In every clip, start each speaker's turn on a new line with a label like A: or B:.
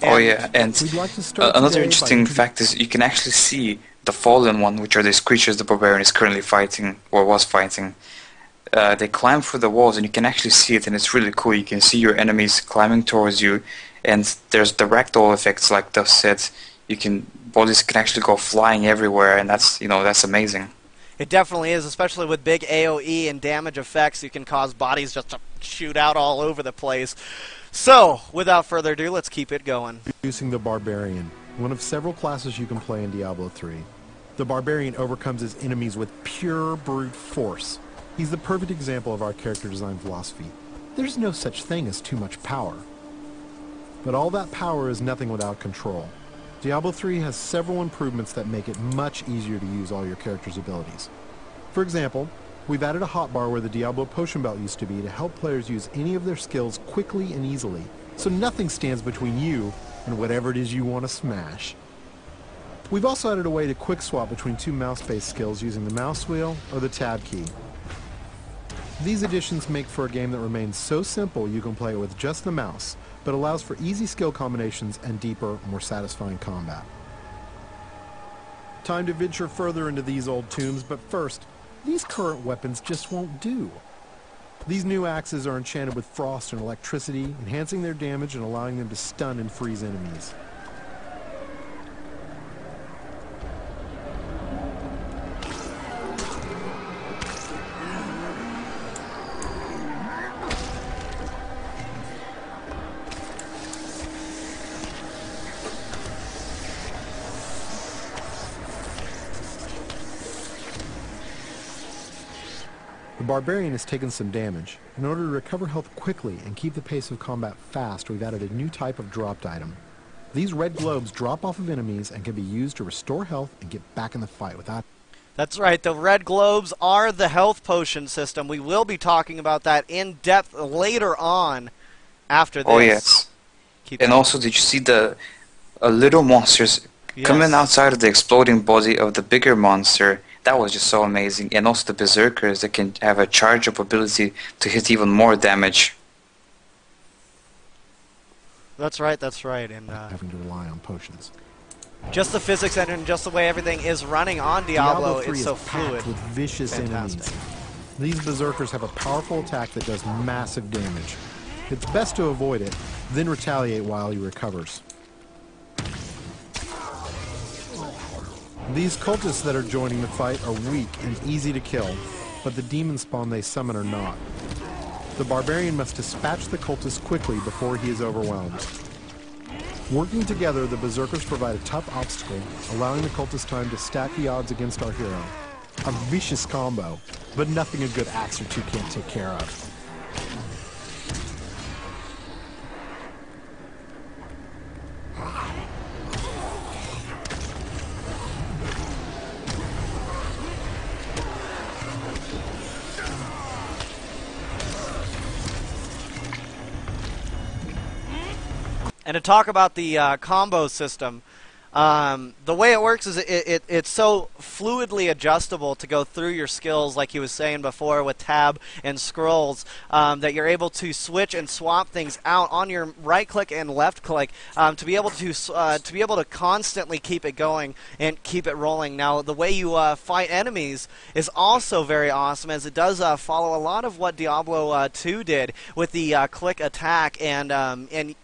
A: Oh yeah, and
B: we'd like to start
A: another
B: today by
A: interesting fact is you can actually see the fallen one, which are these creatures the Barbarian is currently fighting, or was fighting. They climb through the walls and you can actually see it, and it's really cool. You can see your enemies climbing towards you, and there's the ragdoll effects, like Duff said. Bodies can actually go flying everywhere, and that's amazing.
C: It definitely is, especially with big AoE and damage effects. You can cause bodies just to shoot out all over the place. So, without further ado, let's keep it going.
B: Introducing the Barbarian, one of several classes you can play in Diablo 3. The Barbarian overcomes his enemies with pure brute force. He's the perfect example of our character design philosophy. There's no such thing as too much power. But all that power is nothing without control. Diablo 3 has several improvements that make it much easier to use all your character's abilities. For example, we've added a hotbar where the Diablo potion belt used to be to help players use any of their skills quickly and easily, so nothing stands between you and whatever it is you want to smash. We've also added a way to quick swap between two mouse-based skills using the mouse wheel or the tab key. These additions make for a game that remains so simple you can play it with just the mouse, but allows for easy skill combinations and deeper, more satisfying combat. Time to venture further into these old tombs, but first, these current weapons just won't do. These new axes are enchanted with frost and electricity, enhancing their damage and allowing them to stun and freeze enemies. The Barbarian has taken some damage. In order to recover health quickly and keep the pace of combat fast, we've added a new type of dropped item. These red globes drop off of enemies and can be used to restore health and get back in the fight without...
C: That's right, the red globes are the health potion system. We will be talking about that in depth later on after this.
A: Oh yes. And also, did you see the little monsters coming outside of the exploding body of the bigger monster? That was just so amazing. And also the berserkers that can have a charge-up ability to hit even more damage.
C: That's right, that's right. And
B: having to rely on potions.
C: Just the physics and just the way everything is running on Diablo is so fluid.
B: With vicious enemies. These berserkers have a powerful attack that does massive damage. It's best to avoid it, then retaliate while he recovers. These cultists that are joining the fight are weak and easy to kill, but the demon spawn they summon are not. The Barbarian must dispatch the cultists quickly before he is overwhelmed. Working together, the berserkers provide a tough obstacle, allowing the cultists time to stack the odds against our hero. A vicious combo, but nothing a good axe or two can't take care of.
C: And to talk about the combo system, the way it works is it's so fluidly adjustable to go through your skills, like he was saying before with tab and scrolls, that you're able to switch and swap things out on your right click and left click to be able to constantly keep it going and keep it rolling. Now, the way you fight enemies is also very awesome, as it does follow a lot of what Diablo 2 did with the click attack, and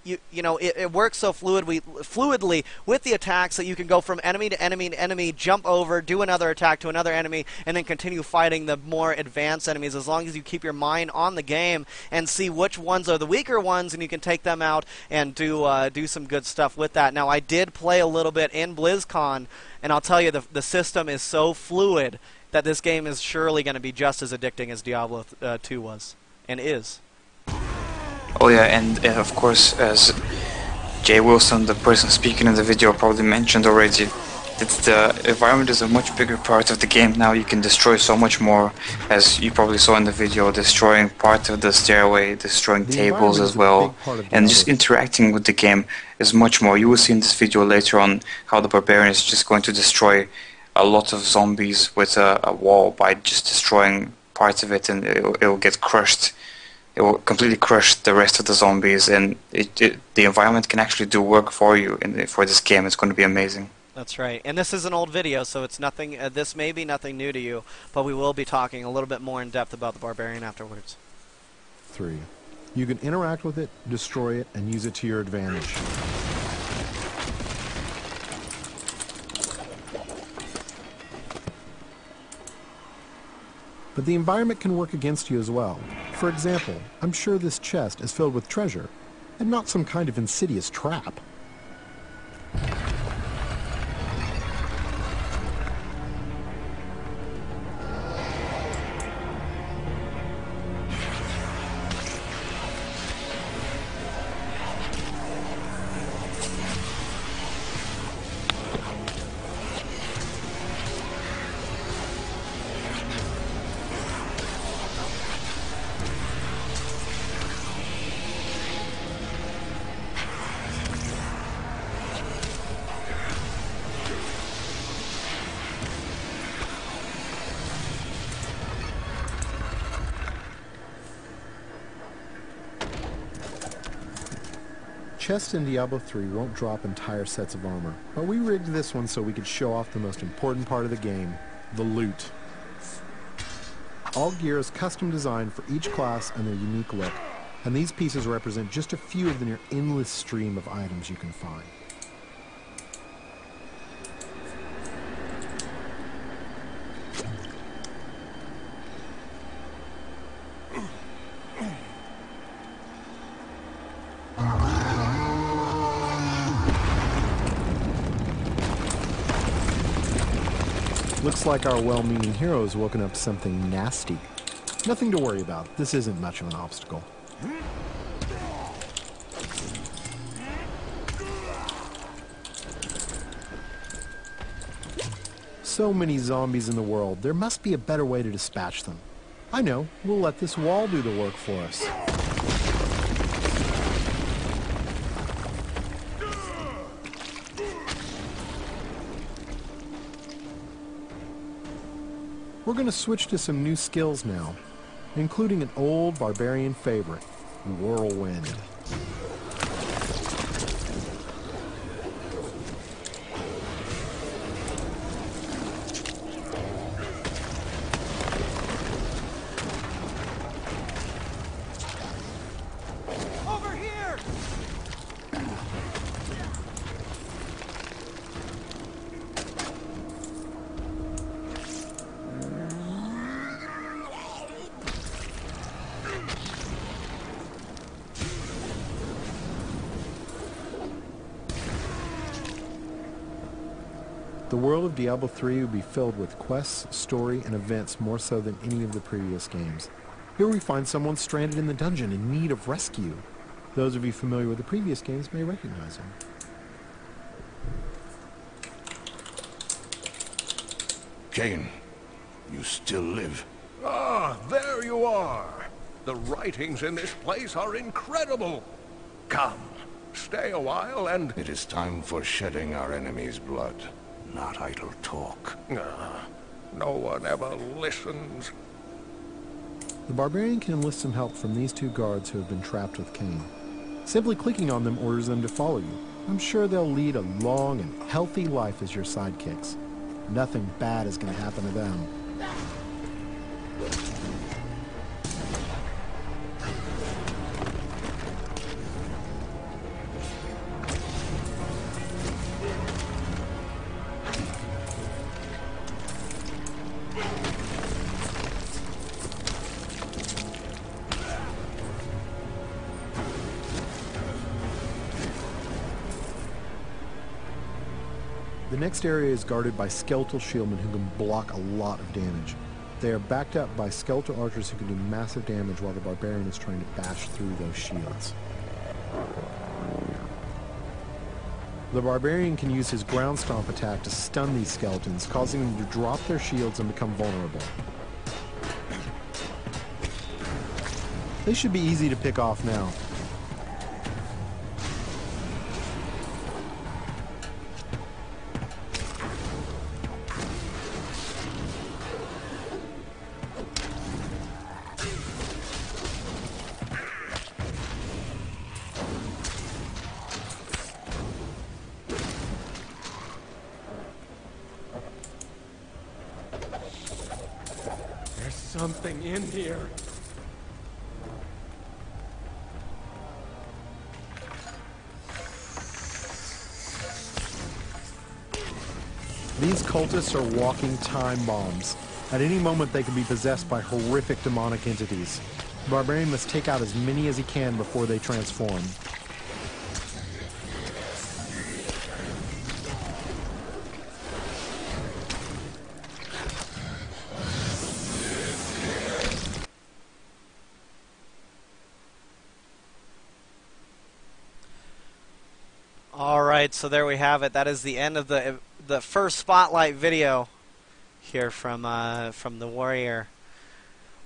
C: it works so fluidly with the attack, that you can go from enemy to enemy to enemy, jump over, do another attack to another enemy, and then continue fighting the more advanced enemies, as long as you keep your mind on the game and see which ones are the weaker ones, and you can take them out and do some good stuff with that. Now, I did play a little bit in BlizzCon, and I'll tell you, the system is so fluid that this game is surely going to be just as addicting as Diablo 2 was, and is.
A: Oh yeah, and of course, as Jay Wilson, the person speaking in the video, probably mentioned already, that the environment is a much bigger part of the game now. You can destroy so much more, as you probably saw in the video, destroying part of the stairway, destroying tables as well, and just interacting with the game is much more. You will see in this video later on how the Barbarian is just going to destroy a lot of zombies with a wall by just destroying parts of it, and it'll get crushed. it will completely crush the rest of the zombies, and the environment can actually do work for you. And for this game, it's going to be amazing.
C: That's right. And this is an old video, so it's nothing. This may be nothing new to you, but we will be talking a little bit more in depth about the Barbarian afterwards.
B: 3. You can interact with it, destroy it, and use it to your advantage. But the environment can work against you as well. For example, I'm sure this chest is filled with treasure, and not some kind of insidious trap. Chests in Diablo 3 won't drop entire sets of armor, but we rigged this one so we could show off the most important part of the game, the loot. All gear is custom designed for each class and their unique look, and these pieces represent just a few of the near endless stream of items you can find. Looks like our well-meaning hero has woken up to something nasty. Nothing to worry about. This isn't much of an obstacle. So many zombies in the world. There must be a better way to dispatch them. I know. We'll let this wall do the work for us. We're going to switch to some new skills now, including an old Barbarian favorite, Whirlwind.
D: Over here!
B: The world of Diablo 3 will be filled with quests, story, and events more so than any of the previous games. Here we find someone stranded in the dungeon in need of rescue. Those of you familiar with the previous games may recognize him.
E: Cain, you still live.
D: Ah, there you are. The writings in this place are incredible. Come, stay a while and...
E: It is time for shedding our enemy's blood, not idle talk.
D: No one ever listens.
B: The Barbarian can enlist some help from these two guards who have been trapped with Cain. Simply clicking on them orders them to follow you. I'm sure they'll lead a long and healthy life as your sidekicks. Nothing bad is going to happen to them. The next area is guarded by skeletal shieldmen who can block a lot of damage. They are backed up by skeletal archers who can do massive damage while the Barbarian is trying to bash through those shields. The Barbarian can use his ground stomp attack to stun these skeletons, causing them to drop their shields and become vulnerable. They should be easy to pick off now.
F: something in here.
B: These cultists are walking time bombs. At any moment they can be possessed by horrific demonic entities. The Barbarian must take out as many as he can before they transform.
C: Alright, so there we have it. That is the end of the first spotlight video here from the warrior.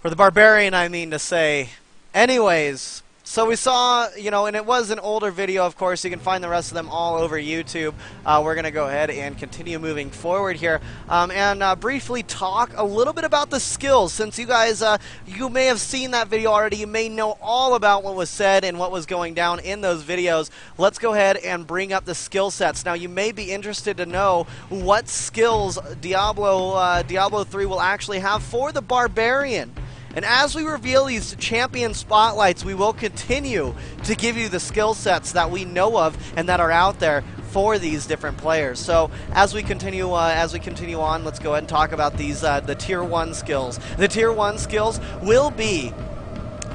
C: Or the barbarian, I mean to say. Anyways, so we saw, you know, and it was an older video, of course. You can find the rest of them all over YouTube. We're going to go ahead and continue moving forward here and briefly talk a little bit about the skills. Since you guys, you may have seen that video already. You may know all about what was said and what was going down in those videos. Let's go ahead and bring up the skill sets. Now, you may be interested to know what skills Diablo 3 will actually have for the Barbarian. And as we reveal these champion spotlights, we will continue to give you the skill sets that we know of and that are out there for these different players. So as we continue on, let's go ahead and talk about these the Tier 1 skills. The Tier 1 skills will be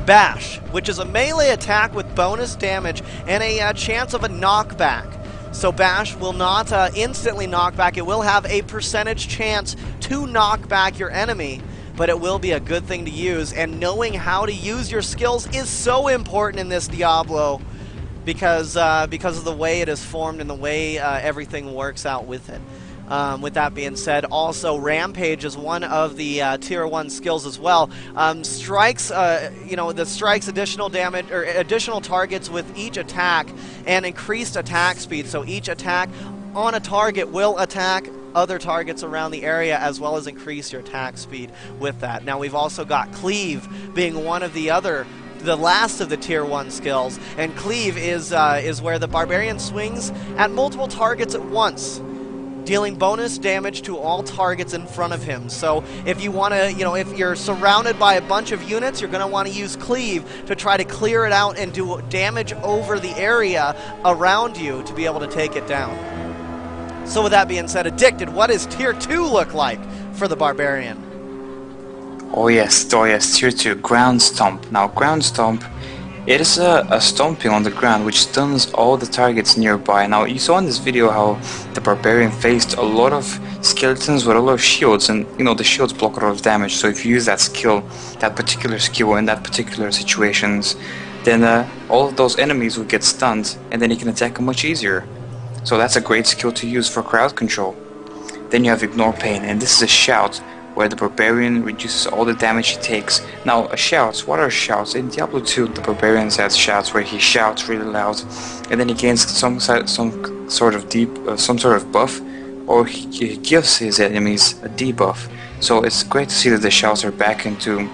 C: Bash, which is a melee attack with bonus damage and a chance of a knockback. So Bash will not instantly knock back. It will have a percentage chance to knock back your enemy, but it will be a good thing to use, and knowing how to use your skills is so important in this Diablo because of the way it is formed and the way everything works out with it. With that being said, also Rampage is one of the Tier 1 skills as well. Strikes, you know, that strikes additional damage or additional targets with each attack and increased attack speed. So each attack on a target will attack other targets around the area as well as increase your attack speed with that. Now we've also got Cleave being one of the last of the Tier 1 skills, and Cleave is where the Barbarian swings at multiple targets at once, dealing bonus damage to all targets in front of him. So if you want to, you know, if you're surrounded by a bunch of units, you're going to want to use Cleave to try to clear it out and do damage over the area around you to be able to take it down. So with that being said, Addicted, what does Tier 2 look like for the Barbarian?
A: Oh yes, Tier 2, Ground Stomp. Now Ground Stomp, it is a stomping on the ground which stuns all the targets nearby. Now you saw in this video how the Barbarian faced a lot of skeletons with a lot of shields, and you know the shields block a lot of damage. So if you use that skill, that particular skill in that particular situations, then all of those enemies will get stunned, and then you can attack them much easier. So that's a great skill to use for crowd control. Then you have Ignore Pain, and this is a shout where the Barbarian reduces all the damage he takes. Now, shouts, what are shouts? In Diablo 2, the Barbarian has shouts where he shouts really loud, and then he gains some sort of buff, or he gives his enemies a debuff. So it's great to see that the shouts are back into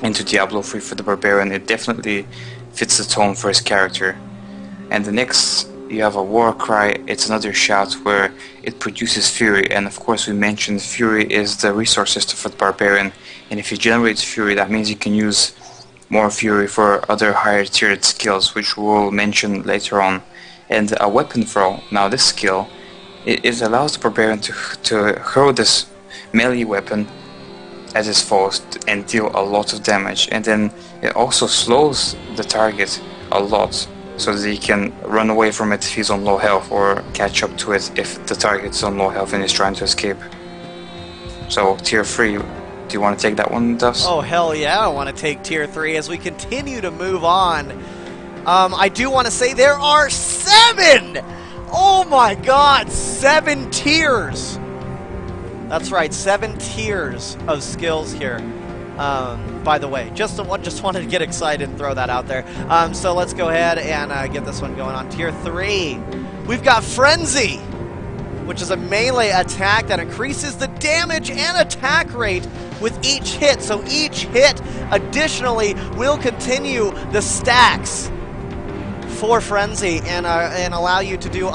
A: Diablo 3 for the Barbarian. It definitely fits the tone for his character. And the next, you have a War Cry. It's another shout where it produces Fury, and of course we mentioned Fury is the resource system for the Barbarian, and if he generates Fury, that means you can use more Fury for other higher tiered skills, which we'll mention later on. And a Weapon Throw. Now this skill, it allows the Barbarian to hurl this melee weapon at his foes and deal a lot of damage, and then it also slows the target a lot, so that he can run away from it if he's on low health, or catch up to it if the target's on low health and is trying to escape. So Tier 3, do you want to take that one, Duffs?
C: Oh hell yeah, I want to take Tier 3 as we continue to move on. I do want to say there are 7! Oh my god, 7 tiers! That's right, 7 tiers of skills here. By the way, just wanted to get excited and throw that out there. So let's go ahead and get this one going on. Tier 3, we've got Frenzy, which is a melee attack that increases the damage and attack rate with each hit. So each hit additionally will continue the stacks for Frenzy and allow you to do